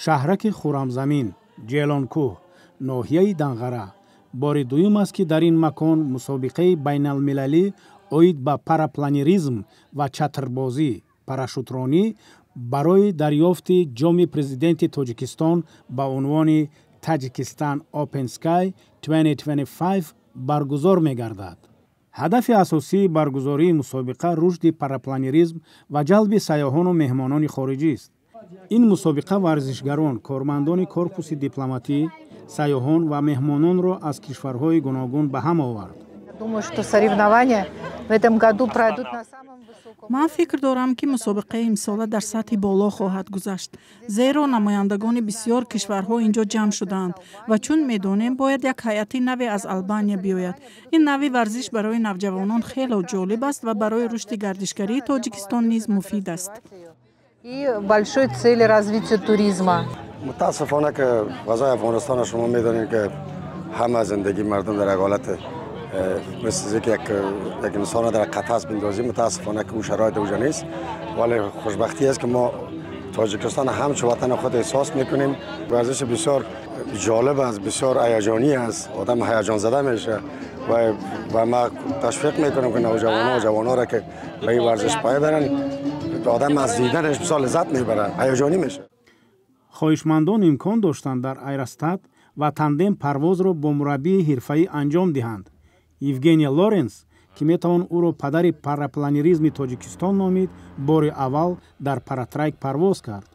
شهرک خرمزمین، جیلانکوه، ناحیه دنغره بار دوم است که در این مکان مسابقه بین المللی اوید به پاراپلانریزم و چتربازی پاراشوترانی برای دریافت جام پرزیدنت تاجیکستان با عنوان تاجیکستان اوپن سکای 2025 برگزار می گردد. هدف اساسی برگزاری مسابقه رشد پاراپلانریزم و جلب سیاحان و مهمانان خارجی است. این مسابقه ورزشگران، کارمندان کورپوس دیپلماتی، سیاحان و مهمانان را از کشورهای گوناگون به هم آورد. من فکر دارم که مسابقه امسال در سطح بالا خواهد گذشت، زیرا نمایندگان بسیار کشورها اینجا جمع شدند و چون میدانیم باید یک هیئت نوی از آلبانیا بیاید. این نوی ورزش برای نوجوانان خیلی جالب است و برای رشد گردشگری تاجیکستان نیز مفید است. متاسفانه که وضع افغانستان شما میدانید که همه زندگی مردم در حالت مثل یک انسان در قفس بندازیم. متاسفانه که اون شرایط اوجا نیست، ولی خوشبختی است که ما تاجیکستان همچو وطن خود احساس میکنیم. ورزش بسیار جالب است، بسیار هیجانی است، آدم هیجان زده میشه و ما تشویق میکنم که نوجوانان و جوانان را که به این ورزش پای برن، آدم از دیدنش بسیار لذت میبره، هیجانی میشه. خواهشمندان امکان داشتند در ایرستاد و تاندم پرواز را با مربی حرفه‌ای انجام دهند. یوگنیا لورنس که میتوان او را پدر پاراپلانریزم تاجیکستان نامید، بار اول در پاراتریک پرواز کرد.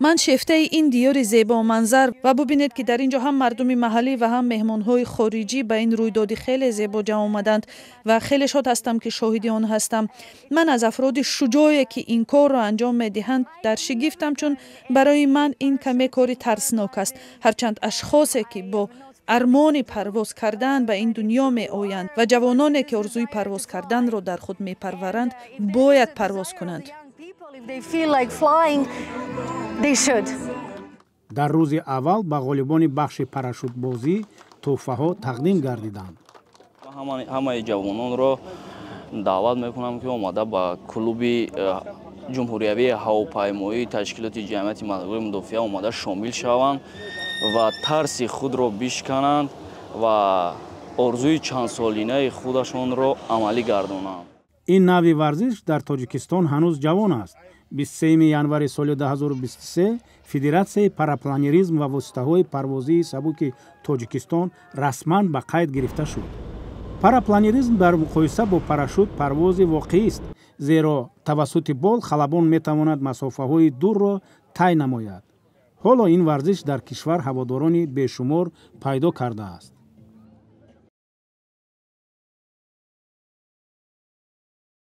من شیفته این دیار زیبا منظر و ببینید که در اینجا هم مردم محلی و هم مهمانهای خارجی به این رویداد خیلی زیبا جمع آمدند و خیلی شاد هستم که شاهد آن هستم. من از افراد شجاعی که این کار را انجام میدهند در شگفتم، چون برای من این کمی کاری ترسناک است. هرچند اشخاصی که با ارمان پرواز کردن به این دنیا می آیند و جوانانی که آرزوی پرواز کردن را در خود می پرورند باید پرواز کنند. در روز اول به غالبان بخش پاراشوت بازی تحفه ها تقدیم گردیدند. همه جوانان را دعوت میکنم که آمده با کلوب جمهوریوی هواپیمایی تشکیلات جمعیت مدنی مدافع آمده شامل شوند و ترس خود را بشکنند و آرزوی چند سالینه خودشان را عملی گردانند. این نوع ورزش در تاجیکستان هنوز جوان است. 23 январи سال 2023 فدراسیای پاراپلانریزم و واسطه‌های پروازی سبک تاجیکستان رسما به قید گرفته شد. پاراپلانریزم در مقایسه با پاراشوت پرواز واقعی است، زیرا توسط بال خلبان میتواند مسافه‌های دور را طی نماید. حالا این ورزش در کشور هواداران بیشمار پیدا کرده است.